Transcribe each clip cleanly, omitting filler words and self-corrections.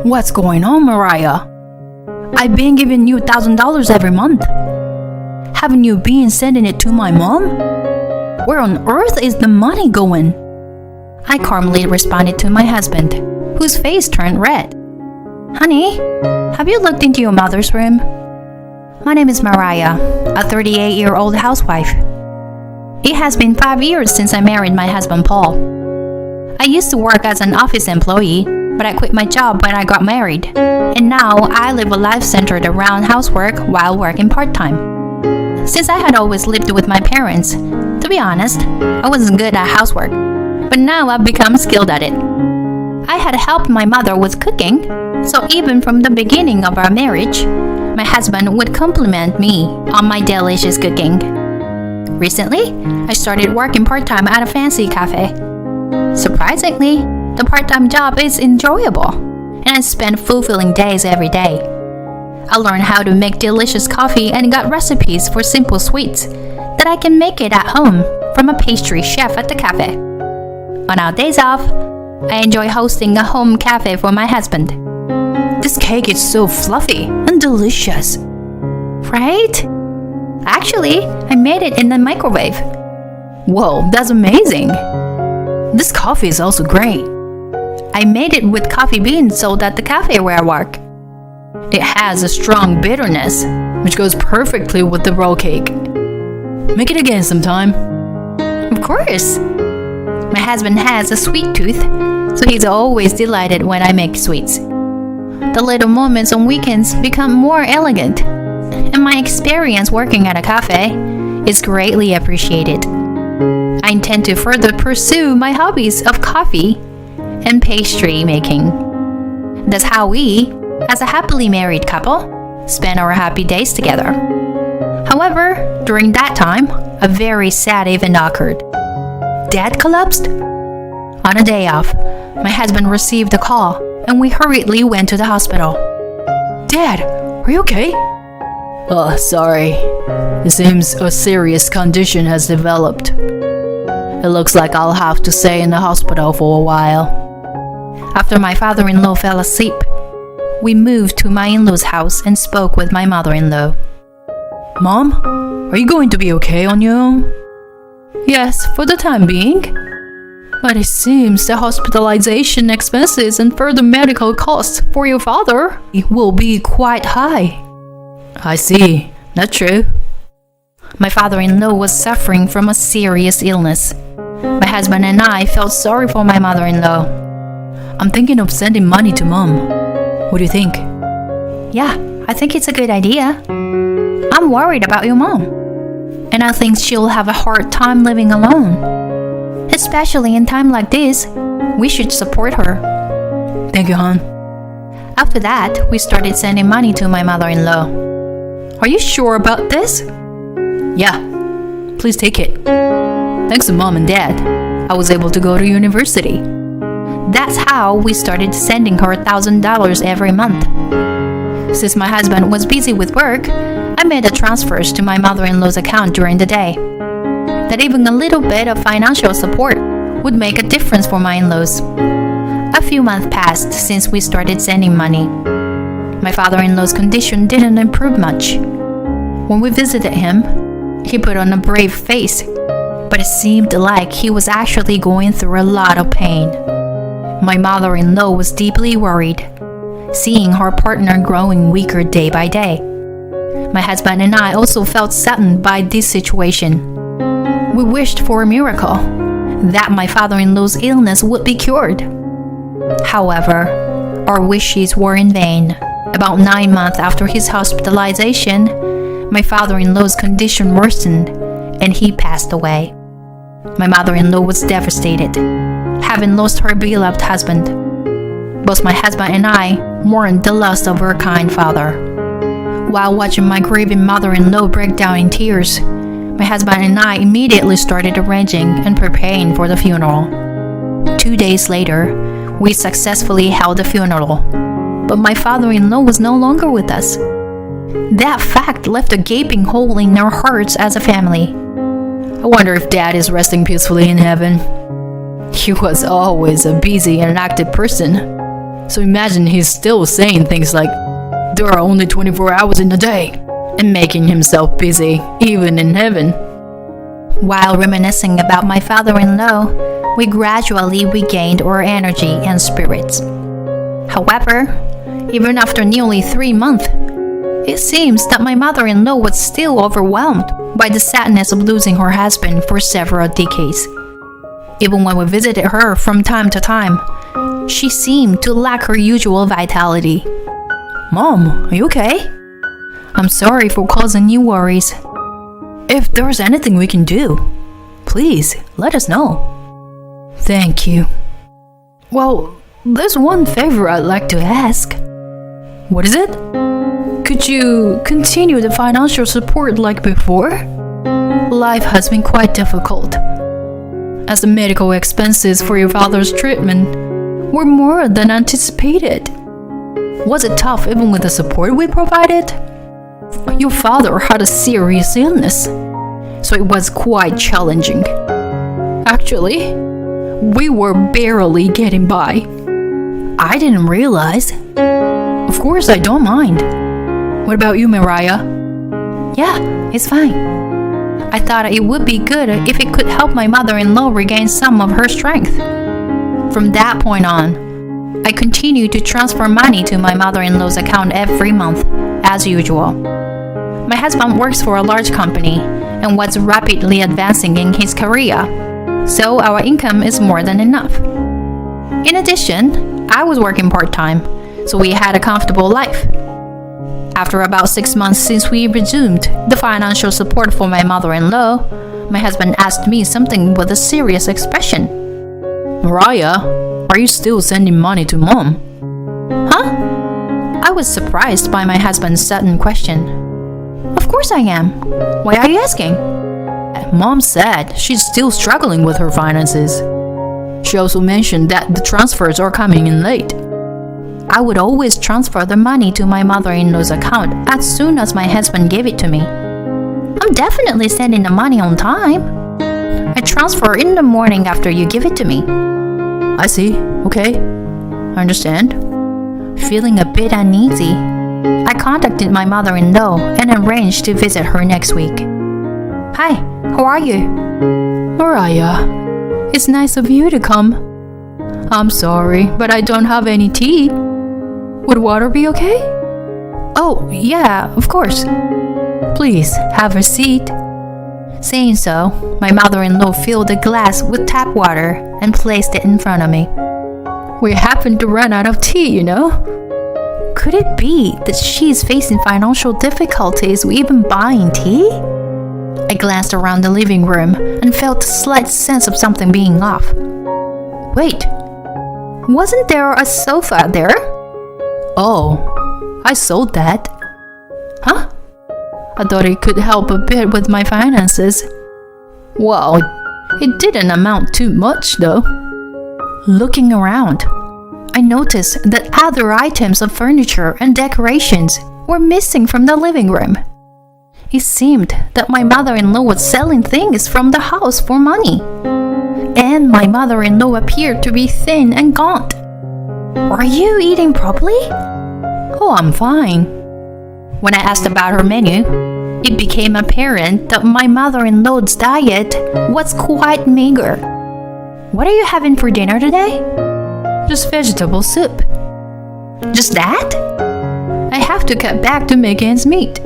What's going on, Mariah? I've been giving you $1,000 every month. Haven't you been sending it to my mom? Where on earth is the money going? I calmly responded to my husband, whose face turned red. Honey, have you looked into your mother's room? My name is Mariah, a 38-year-old housewife. It has been 5 years since I married my husband, Paul. I used to work as an office employee, but I quit my job when I got married. And now I live a life centered around housework while working part-time. Since I had always lived with my parents, to be honest, I wasn't good at housework, but now I've become skilled at it. I had helped my mother with cooking, so even from the beginning of our marriage, my husband would compliment me on my delicious cooking. Recently, I started working part-time at a fancy cafe. Surprisingly, the part-time job is enjoyable, and I spend fulfilling days every day. I learned how to make delicious coffee and got recipes for simple sweets that I can make it at home from a pastry chef at the cafe. On our days off, I enjoy hosting a home cafe for my husband. This cake is so fluffy and delicious. Right? Actually, I made it in the microwave. Whoa, that's amazing. This coffee is also great. I made it with coffee beans sold at the cafe where I work. It has a strong bitterness, which goes perfectly with the roll cake. Make it again sometime. Of course. My husband has a sweet tooth, so he's always delighted when I make sweets. The little moments on weekends become more elegant, and my experience working at a cafe is greatly appreciated. I intend to further pursue my hobbies of coffee and pastry making. That's how we, as a happily married couple, spend our happy days together. However, during that time, a very sad event occurred. Dad collapsed? On a day off, my husband received a call, and we hurriedly went to the hospital. Dad, are you okay? Oh, sorry. It seems a serious condition has developed. It looks like I'll have to stay in the hospital for a while. After my father-in-law fell asleep, we moved to my in-law's house and spoke with my mother-in-law. Mom, are you going to be okay on your own? Yes, for the time being. But it seems the hospitalization expenses and further medical costs for your father will be quite high. I see. That's true. My father-in-law was suffering from a serious illness. My husband and I felt sorry for my mother-in-law. I'm thinking of sending money to Mom. What do you think? Yeah, I think it's a good idea. I'm worried about your mom, and I think she'll have a hard time living alone. Especially in time like this, we should support her. Thank you, hon. After that, we started sending money to my mother-in-law. Are you sure about this? Yeah, please take it. Thanks to Mom and Dad, I was able to go to university. That's how we started sending her $1,000 every month. Since my husband was busy with work, I made the transfers to my mother-in-law's account during the day. That even a little bit of financial support would make a difference for my in-laws. A few months passed since we started sending money. My father-in-law's condition didn't improve much. When we visited him, he put on a brave face, but it seemed like he was actually going through a lot of pain. My mother-in-law was deeply worried, seeing her partner growing weaker day by day. My husband and I also felt saddened by this situation. We wished for a miracle, that my father-in-law's illness would be cured. However, our wishes were in vain. About 9 months after his hospitalization, my father-in-law's condition worsened, and he passed away. My mother-in-law was devastated, having lost her beloved husband. Both my husband and I mourned the loss of her kind father. While watching my grieving mother-in-law break down in tears, my husband and I immediately started arranging and preparing for the funeral. 2 days later, we successfully held the funeral, but my father-in-law was no longer with us. That fact left a gaping hole in our hearts as a family. I wonder if Dad is resting peacefully in heaven. He was always a busy and active person. So imagine he's still saying things like, there are only 24 hours in a day, and making himself busy, even in heaven. While reminiscing about my father-in-law, we gradually regained our energy and spirits. However, even after nearly 3 months, it seems that my mother-in-law was still overwhelmed by the sadness of losing her husband for several decades. Even when we visited her from time to time, she seemed to lack her usual vitality. Mom, are you okay? I'm sorry for causing you worries. If there's anything we can do, please let us know. Thank you. Well, there's one favor I'd like to ask. What is it? Could you continue the financial support like before? Life has been quite difficult, as the medical expenses for your father's treatment were more than anticipated. Was it tough even with the support we provided? Your father had a serious illness, so it was quite challenging. Actually, we were barely getting by. I didn't realize. Of course, I don't mind. What about you, Mariah? Yeah, it's fine. I thought it would be good if it could help my mother-in-law regain some of her strength. From that point on, I continued to transfer money to my mother-in-law's account every month, as usual. My husband works for a large company and was rapidly advancing in his career, so our income is more than enough. In addition, I was working part-time, so we had a comfortable life. After about 6 months since we resumed the financial support for my mother-in-law, my husband asked me something with a serious expression. Mariah, are you still sending money to Mom? Huh? I was surprised by my husband's sudden question. Of course I am. Why are you asking? Mom said she's still struggling with her finances. She also mentioned that the transfers are coming in late. I would always transfer the money to my mother-in-law's account as soon as my husband gave it to me. I'm definitely sending the money on time. I transfer in the morning after you give it to me. I see. Okay. I understand. Feeling a bit uneasy, I contacted my mother-in-law and arranged to visit her next week. Hi, how are you? Mariah, it's nice of you to come. I'm sorry, but I don't have any tea. Would water be okay? Oh, yeah, of course. Please, have a seat. Saying so, my mother-in-law filled a glass with tap water and placed it in front of me. We happened to run out of tea, you know. Could it be that she's facing financial difficulties with even buying tea? I glanced around the living room and felt a slight sense of something being off. Wait, wasn't there a sofa there? Oh, I sold that. Huh? I thought it could help a bit with my finances. Well, it didn't amount to much though. Looking around, I noticed that other items of furniture and decorations were missing from the living room. It seemed that my mother-in-law was selling things from the house for money. And my mother-in-law appeared to be thin and gaunt. Are you eating properly? Oh, I'm fine. When I asked about her menu, it became apparent that my mother-in-law's diet was quite meager. What are you having for dinner today? Just vegetable soup. Just that? I have to cut back to make ends meet.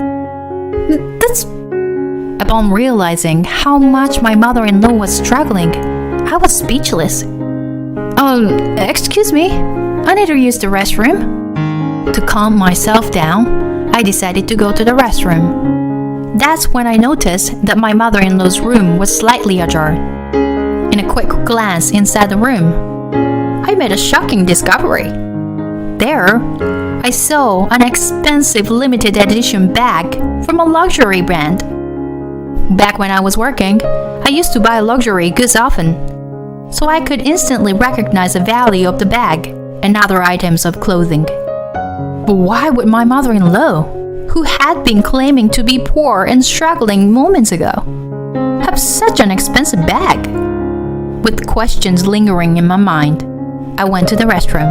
That's... Upon realizing how much my mother-in-law was struggling, I was speechless. Excuse me, I need to use the restroom. To calm myself down, I decided to go to the restroom. That's when I noticed that my mother-in-law's room was slightly ajar. In a quick glance inside the room, I made a shocking discovery. There, I saw an expensive limited edition bag from a luxury brand. Back when I was working, I used to buy luxury goods often, so I could instantly recognize the value of the bag and other items of clothing. But why would my mother-in-law, who had been claiming to be poor and struggling moments ago, have such an expensive bag? With questions lingering in my mind, I went to the restroom.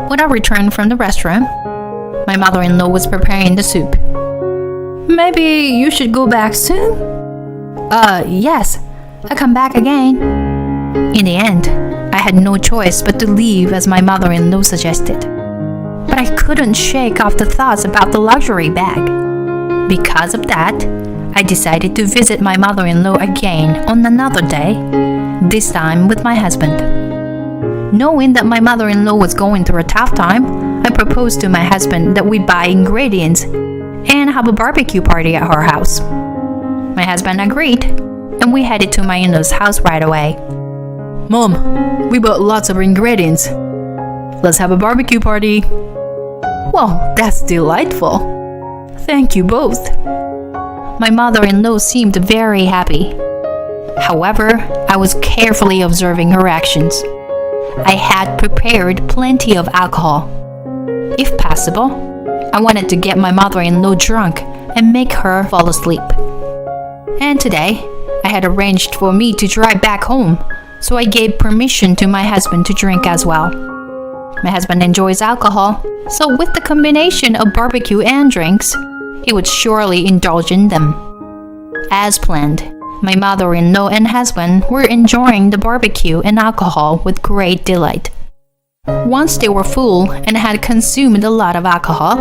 When I returned from the restaurant, my mother-in-law was preparing the soup. Maybe you should go back soon? Yes, I'll come back again. In the end, I had no choice but to leave as my mother-in-law suggested. But I couldn't shake off the thoughts about the luxury bag. Because of that, I decided to visit my mother-in-law again on another day, this time with my husband. Knowing that my mother-in-law was going through a tough time, I proposed to my husband that we buy ingredients and have a barbecue party at her house. My husband agreed, and we headed to my in-laws' house right away. Mom, we bought lots of ingredients. Let's have a barbecue party. Well, that's delightful. Thank you both. My mother-in-law seemed very happy. However, I was carefully observing her actions. I had prepared plenty of alcohol. If possible, I wanted to get my mother-in-law drunk and make her fall asleep. And today, I had arranged for me to drive back home, so I gave permission to my husband to drink as well. My husband enjoys alcohol, so with the combination of barbecue and drinks, he would surely indulge in them. As planned, my mother-in-law and husband were enjoying the barbecue and alcohol with great delight. Once they were full and had consumed a lot of alcohol,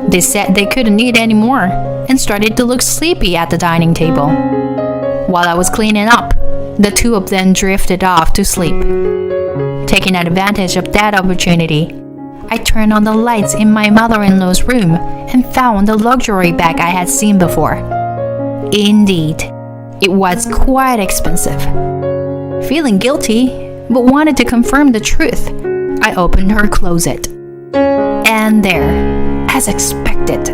they said they couldn't eat anymore and started to look sleepy at the dining table. While I was cleaning up, the two of them drifted off to sleep. Taking advantage of that opportunity, I turned on the lights in my mother-in-law's room and found the luxury bag I had seen before. Indeed, it was quite expensive. Feeling guilty, but wanted to confirm the truth, I opened her closet. And there, as expected,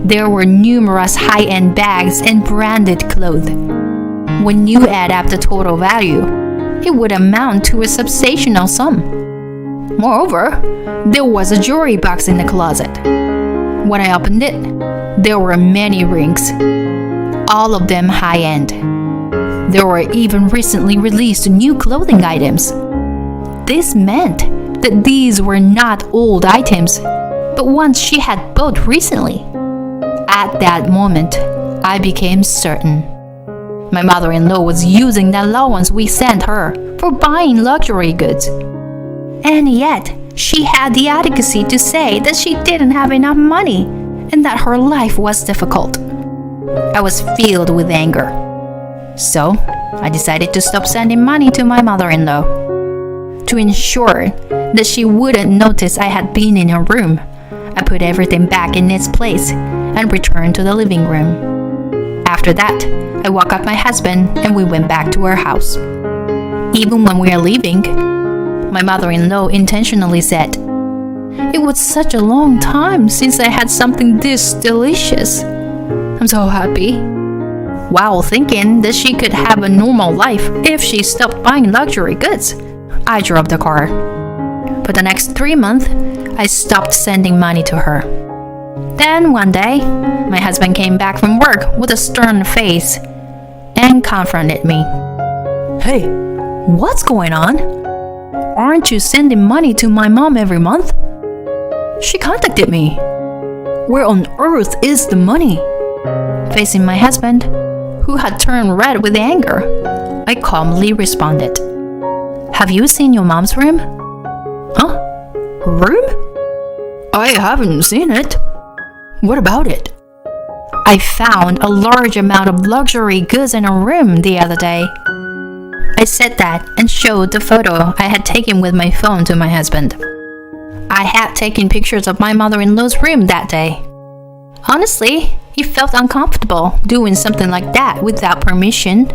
there were numerous high-end bags and branded clothes. When you add up the total value, it would amount to a substantial sum. Moreover, there was a jewelry box in the closet. When I opened it, there were many rings, all of them high-end. There were even recently released new clothing items. This meant that these were not old items, but ones she had bought recently. At that moment, I became certain. My mother-in-law was using the allowance we sent her for buying luxury goods. And yet, she had the audacity to say that she didn't have enough money and that her life was difficult. I was filled with anger. So, I decided to stop sending money to my mother-in-law. To ensure that she wouldn't notice I had been in her room, I put everything back in its place and returned to the living room. After that, I woke up my husband and we went back to our house. Even when we were leaving, my mother-in-law intentionally said, "It was such a long time since I had something this delicious. I'm so happy." While thinking that she could have a normal life if she stopped buying luxury goods, I drove the car. For the next 3 months, I stopped sending money to her. Then one day, my husband came back from work with a stern face and confronted me. "Hey, what's going on? Aren't you sending money to my mom every month? She contacted me. Where on earth is the money?" Facing my husband, who had turned red with anger, I calmly responded, "Have you seen your mom's room?" "Huh? Room? I haven't seen it. What about it?" "I found a large amount of luxury goods in her room the other day." I said that and showed the photo I had taken with my phone to my husband. I had taken pictures of my mother-in-law's room that day. Honestly, he felt uncomfortable doing something like that without permission,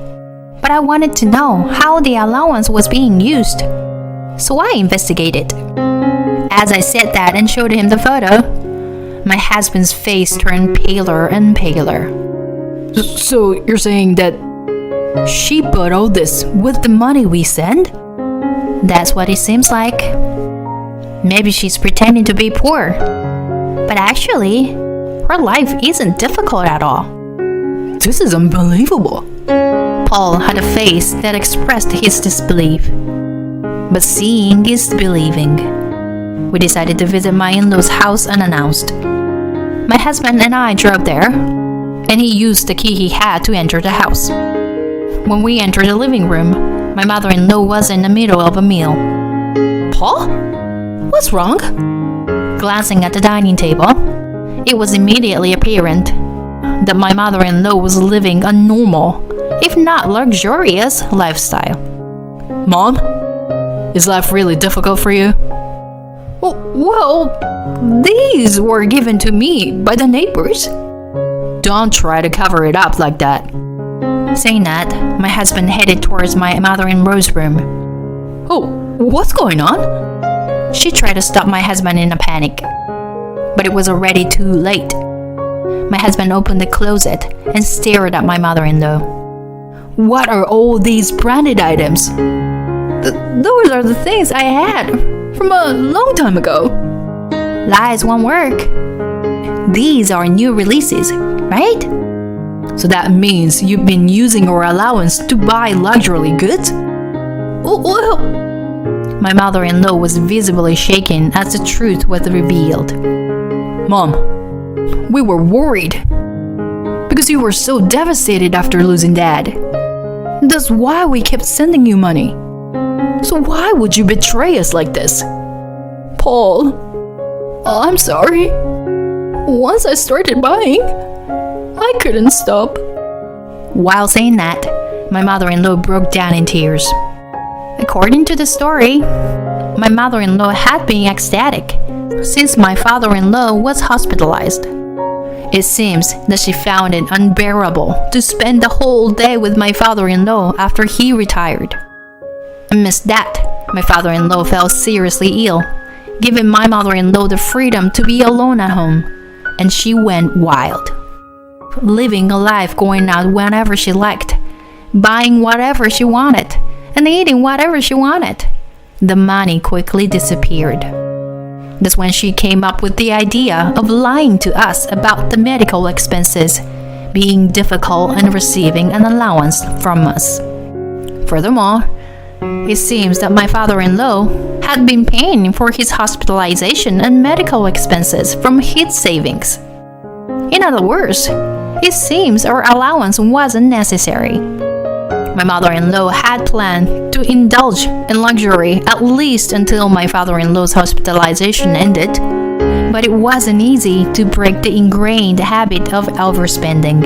but I wanted to know how the allowance was being used, so I investigated. As I said that and showed him the photo, my husband's face turned paler and paler. "So you're saying that she bought all this with the money we send?" "That's what it seems like. Maybe she's pretending to be poor, but actually, her life isn't difficult at all." "This is unbelievable." Paul had a face that expressed his disbelief. But seeing is believing. We decided to visit my in-laws' house unannounced. My husband and I drove there, and he used the key he had to enter the house. When we entered the living room, my mother-in-law was in the middle of a meal. "Paul? What's wrong?" Glancing at the dining table, it was immediately apparent that my mother-in-law was living a normal, if not luxurious, lifestyle. "Mom, is life really difficult for you?" Well, these were given to me by the neighbors." "Don't try to cover it up like that." Saying that, my husband headed towards my mother-in-law's room. "Oh, what's going on?" She tried to stop my husband in a panic, but it was already too late. My husband opened the closet and stared at my mother-in-law. "What are all these branded items?" Those are the things I had from a long time ago." Lies won't work. These are new releases, right? "So that means you've been using your allowance to buy luxury goods?" Well, my mother-in-law was visibly shaken as the truth was revealed. "Mom, we were worried because you were so devastated after losing Dad. That's why we kept sending you money. So why would you betray us like this?" "Paul, I'm sorry. Once I started buying, I couldn't stop." While saying that, my mother-in-law broke down in tears. According to the story, my mother-in-law had been ecstatic since my father-in-law was hospitalized. It seems that she found it unbearable to spend the whole day with my father-in-law after he retired. Amidst that, my father-in-law fell seriously ill, giving my mother-in-law the freedom to be alone at home, and she went wild, living a life going out whenever she liked, buying whatever she wanted, and eating whatever she wanted. The money quickly disappeared. That's when she came up with the idea of lying to us about the medical expenses, being difficult and receiving an allowance from us. Furthermore, it seems that my father-in-law had been paying for his hospitalization and medical expenses from his savings. In other words, it seems our allowance wasn't necessary. My mother-in-law had planned to indulge in luxury at least until my father-in-law's hospitalization ended, but it wasn't easy to break the ingrained habit of overspending.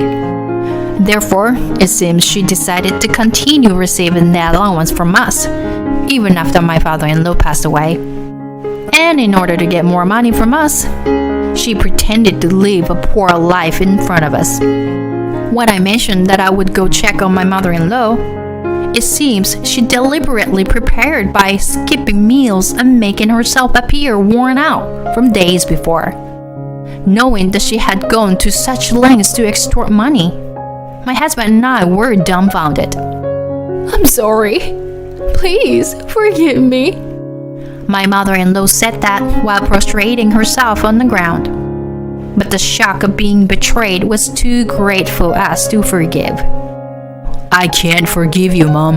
Therefore, it seems she decided to continue receiving the allowance from us, even after my father-in-law passed away. And in order to get more money from us, she pretended to live a poor life in front of us. When I mentioned that I would go check on my mother-in-law, it seems she deliberately prepared by skipping meals and making herself appear worn out from days before. Knowing that she had gone to such lengths to extort money, my husband and I were dumbfounded. "I'm sorry. Please forgive me." My mother-in-law said that while prostrating herself on the ground. But the shock of being betrayed was too great for us to forgive. "I can't forgive you, Mom.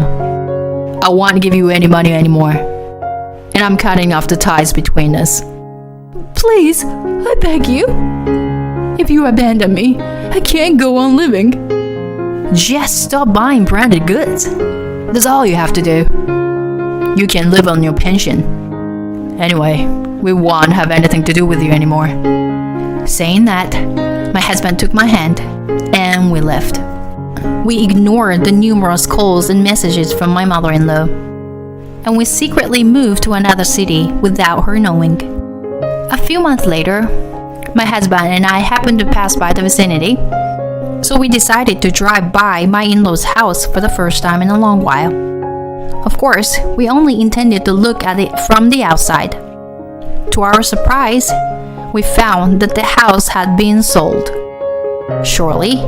I won't give you any money anymore. And I'm cutting off the ties between us." "Please, I beg you. If you abandon me, I can't go on living." "Just stop buying branded goods. That's all you have to do. You can live on your pension. Anyway, we won't have anything to do with you anymore." Saying that, my husband took my hand and we left. We ignored the numerous calls and messages from my mother-in-law, and we secretly moved to another city without her knowing. A few months later, my husband and I happened to pass by the vicinity, so we decided to drive by my in-laws' house for the first time in a long while. Of course, we only intended to look at it from the outside. To our surprise, we found that the house had been sold. Surely,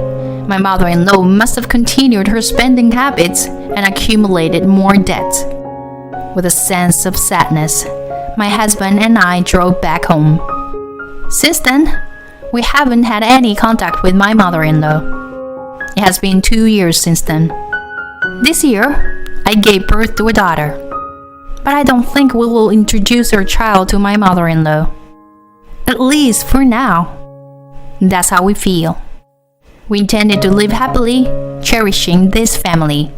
my mother-in-law must have continued her spending habits and accumulated more debt. With a sense of sadness, my husband and I drove back home. Since then, we haven't had any contact with my mother-in-law. It has been 2 years since then. This year, I gave birth to a daughter. But I don't think we will introduce our child to my mother-in-law. At least for now. That's how we feel. We intended to live happily, cherishing this family.